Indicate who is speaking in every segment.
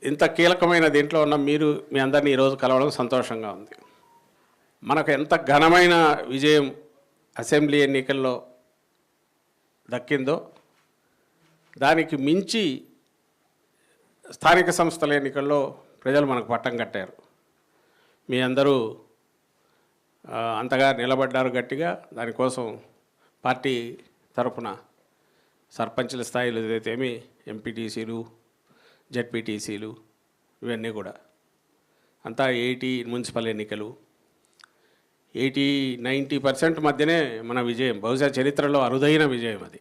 Speaker 1: ఇంత కీలకమైన దీంట్లో ఉన్న మీరు మీ అందరినీ ఈరోజు కలవడం సంతోషంగా ఉంది. మనకు ఎంత ఘనమైన విజయం అసెంబ్లీ ఎన్నికల్లో దక్కిందో దానికి మించి స్థానిక సంస్థల ఎన్నికల్లో ప్రజలు మనకు పట్టం కట్టారు. మీ అందరూ అంతగా నిలబడ్డారు గట్టిగా. దానికోసం పార్టీ తరఫున సర్పంచుల స్థాయిలో ఏదైతేమి ఎంపీటీసీలు జెడ్పీటీసీలు ఇవన్నీ కూడా అంతా 80 మున్సిపల్ ఎన్నికలు 80-90% మధ్యనే మన విజయం. బహుశా చరిత్రలో అరుదైన విజయం అది.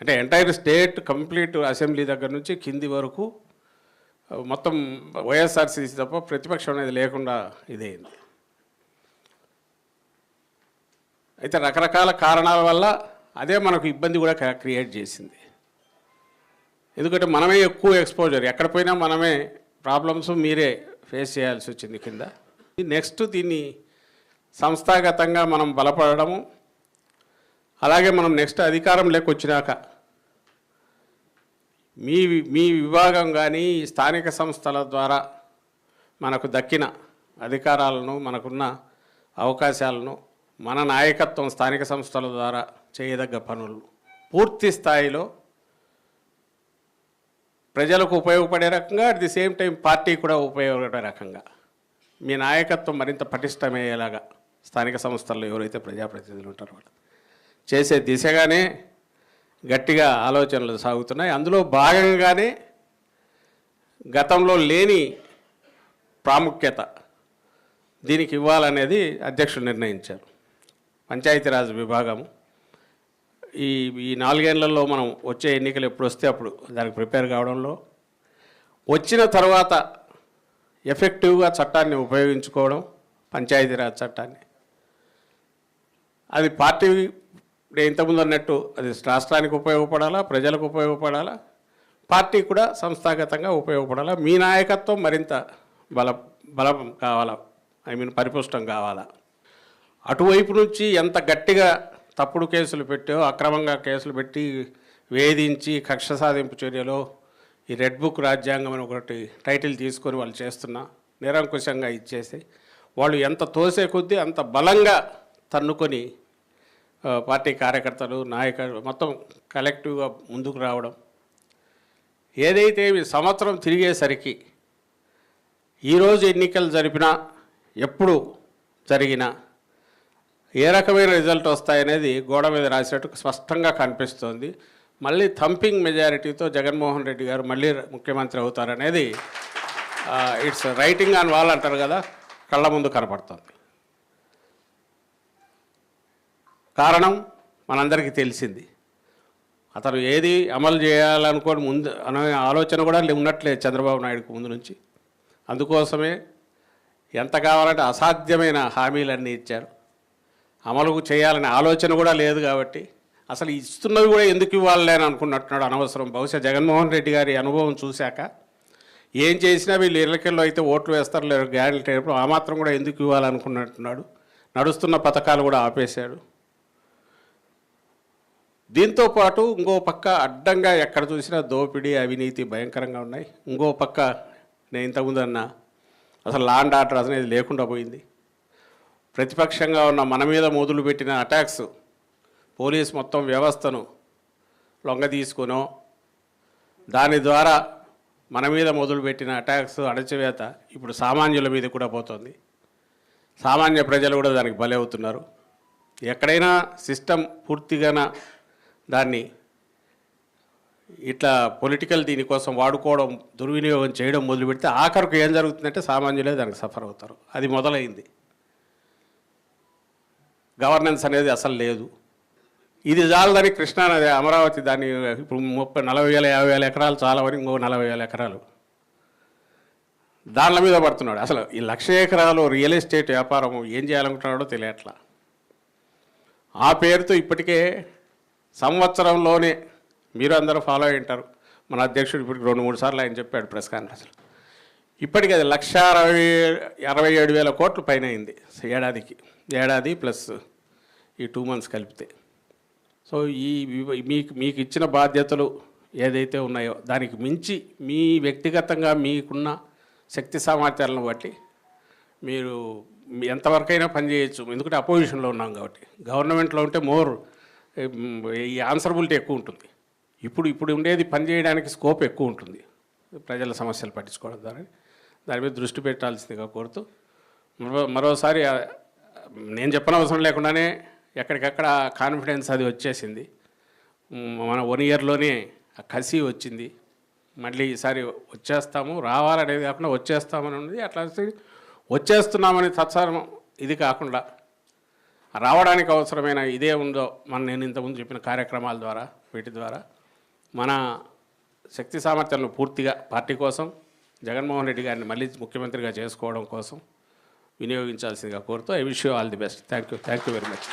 Speaker 1: అంటే ఎంటైర్ స్టేట్ కంప్లీట్ అసెంబ్లీ దగ్గర నుంచి కింది వరకు మొత్తం వైఎస్ఆర్సీసీ తప్ప ప్రతిపక్షం అనేది లేకుండా ఇదైంది. అయితే రకరకాల కారణాల వల్ల అదే మనకు ఇబ్బంది కూడా క్రియేట్ చేసింది. ఎందుకంటే మనమే ఎక్కువ ఎక్స్పోజర్, ఎక్కడ పోయినా మనమే ప్రాబ్లమ్స్ మీరే ఫేస్ చేయాల్సి వచ్చింది కింద. నెక్స్ట్ దీన్ని సంస్థాగతంగా మనం బలపడము, అలాగే మనం నెక్స్ట్ అధికారం లేకొచ్చినాక మీ విభాగం కానీ స్థానిక సంస్థల ద్వారా మనకు దక్కిన అధికారాలను, మనకున్న అవకాశాలను, మన నాయకత్వం స్థానిక సంస్థల ద్వారా చేయదగ్గ పనులు పూర్తి స్థాయిలో ప్రజలకు ఉపయోగపడే రకంగా, at the same time party కూడా ఉపయోగపడే రకంగా మీ నాయకత్వం మరింత పటిష్టమయ్యేలాగా స్థానిక సంస్థల్లో ఎవరైతే ప్రజాప్రతినిధులు ఉంటారో వాళ్ళు చేసే దిశగానే గట్టిగా ఆలోచనలు సాగుతున్నాయి. అందులో భాగంగానే గతంలో లేని ప్రాముఖ్యత దీనికి ఇవ్వాలనేది అధ్యక్షులు నిర్ణయించారు. పంచాయతీరాజ్ విభాగం ఈ 4 ఏళ్లలో మనం వచ్చే ఎన్నికలు ఎప్పుడు వస్తే అప్పుడు దానికి ప్రిపేర్ కావడంలో, వచ్చిన తర్వాత ఎఫెక్టివ్గా చట్టాన్ని ఉపయోగించుకోవడం, పంచాయతీరాజ్ చట్టాన్ని, అది పార్టీ ఇంతకుముందు అన్నట్టు అది రాష్ట్రానికి ఉపయోగపడాలా, ప్రజలకు ఉపయోగపడాలా, పార్టీ కూడా సంస్థాగతంగా ఉపయోగపడాలా. మీ నాయకత్వం మరింత బలం కావాలా, పరిపుష్టం కావాలా. అటువైపు నుంచి ఎంత గట్టిగా తప్పుడు కేసులు పెట్టో, అక్రమంగా కేసులు పెట్టి వేధించి కక్ష సాధింపు చర్యలో ఈ రెడ్ బుక్ రాజ్యాంగం అని ఒకటి టైటిల్ తీసుకొని వాళ్ళు చేస్తున్న నిరంకుశంగా ఇచ్చేసి వాళ్ళు ఎంత తోసే కొద్దీ అంత బలంగా తన్నుకొని పార్టీ కార్యకర్తలు, నాయకులు మొత్తం కలెక్టివ్గా ముందుకు రావడం. ఏదైతే సంవత్సరం తిరిగేసరికి ఈరోజు ఎన్నికలు జరిపినా, ఎప్పుడు జరిగినా ఏ రకమైన రిజల్ట్ వస్తాయనేది గోడ మీద రాసినట్టు స్పష్టంగా కనిపిస్తోంది. మళ్ళీ థంపింగ్ మెజారిటీతో జగన్మోహన్ రెడ్డి గారు మళ్ళీ ముఖ్యమంత్రి అవుతారనేది ఇట్స్ రైటింగ్ ఆన్ వాల్ అంటారు కదా, కళ్ళ ముందు కనపడుతుంది. కారణం మనందరికీ తెలిసింది. అతను ఏది అమలు చేయాలనుకోని ముందు అనే ఆలోచన కూడా ఉన్నట్లేదు చంద్రబాబు నాయుడుకు ముందు నుంచి. అందుకోసమే ఎంత కావాలంటే అసాధ్యమైన హామీలన్నీ ఇచ్చారు. అమలు చేయాలనే ఆలోచన కూడా లేదు కాబట్టి అసలు ఇస్తున్నవి కూడా ఎందుకు ఇవ్వాలని అనుకున్నట్టున్నాడు, అనవసరం. బహుశా జగన్మోహన్ రెడ్డి గారి అనుభవం చూశాక ఏం చేసినా వీళ్ళు ఎన్నికల్లో అయితే ఓట్లు వేస్తారు, లేదు గ్యారెంటీ అయినప్పుడు ఆ మాత్రం కూడా ఎందుకు ఇవ్వాలనుకున్నట్టున్నాడు. నడుస్తున్న పథకాలు కూడా ఆపేశాడు. దీంతోపాటు ఇంకో పక్క అడ్డంగా ఎక్కడ చూసినా దోపిడీ, అవినీతి భయంకరంగా ఉన్నాయి. ఇంకో పక్క నేను ఇంతకుముందు అన్నా అసలు లా అండ్ ఆర్డర్ అనేది లేకుండా పోయింది. ప్రతిపక్షంగా ఉన్న మన మీద మొదలు పెట్టిన అటాక్స్, పోలీస్ మొత్తం వ్యవస్థను లొంగ తీసుకునో, దాని ద్వారా మన మీద మొదలుపెట్టిన అటాక్స్, అణచివేత ఇప్పుడు సామాన్యుల మీద కూడా పోతుంది. సామాన్య ప్రజలు కూడా దానికి బలవుతున్నారు. ఎక్కడైనా సిస్టమ్ పూర్తిగా దాన్ని ఇట్లా పొలిటికల్ దీనికోసం వాడుకోవడం, దుర్వినియోగం చేయడం మొదలు పెడితే ఆఖరికి ఏం జరుగుతుందంటే సామాన్యులే దానికి సఫర్ అవుతారు. అది మొదలైంది. గవర్నెన్స్ అనేది అసలు లేదు. ఇది చాలదని కృష్ణానది, అమరావతి దాన్ని ఇప్పుడు 40,000-50,000 ఎకరాలు చాలా వరకు ఇంకో 40,000 ఎకరాలు దానిల మీద పడుతున్నాడు. అసలు ఈ 1,00,000 ఎకరాలు రియల్ ఎస్టేట్ వ్యాపారం ఏం చేయాలనుకుంటున్నాడో తెలియట్లా. ఆ పేరుతో ఇప్పటికే సంవత్సరంలోనే మీరు అందరూ ఫాలో అయి ఉంటారు. మన అధ్యక్షుడు ఇప్పటికి 2-3 సార్లు ఆయన చెప్పాడు ప్రెస్ కాన్ఫరెన్స్లో. ఇప్పటికి అది 1,67,000 కోట్ల పైన అయింది ఏడాది ప్లస్ ఈ 2 months కలిపితే. సో మీకు ఇచ్చిన బాధ్యతలు ఏదైతే ఉన్నాయో దానికి మించి మీ వ్యక్తిగతంగా మీకున్న శక్తి సామర్థ్యాలను బట్టి మీరు ఎంతవరకైనా పనిచేయచ్చు. ఎందుకంటే అపోజిషన్లో ఉన్నాం కాబట్టి. గవర్నమెంట్లో ఉంటే మోర్ ఈ ఆన్సరబిలిటీ ఎక్కువ ఉంటుంది. ఇప్పుడు ఉండేది పని చేయడానికి స్కోప్ ఎక్కువ ఉంటుంది, ప్రజల సమస్యలు పట్టించుకోవడం ద్వారా. దాని మీద దృష్టి పెట్టాల్సిందిగా కోరుతూ మరోసారి నేను చెప్పనవసరం లేకుండానే ఎక్కడికక్కడ కాన్ఫిడెన్స్ అది వచ్చేసింది. మన 1 ఇయర్లోనే ఆ కసి వచ్చింది. మళ్ళీ ఈసారి వచ్చేస్తాము, రావాలనేది కాకుండా వచ్చేస్తామని ఉంది. అట్లా వచ్చేస్తున్నామని తత్సరం ఇది కాకుండా రావడానికి అవసరమైన ఇదే ఉందో నేను ఇంతకుముందు చెప్పిన కార్యక్రమాల ద్వారా వీటి ద్వారా మన శక్తి సామర్థ్యాలను పూర్తిగా పార్టీ కోసం, జగన్మోహన్ రెడ్డి గారిని మళ్ళీ ముఖ్యమంత్రిగా చేసుకోవడం కోసం వినియోగించాల్సిందిగా కోరుతూ I wish you all the best. Thank you very much.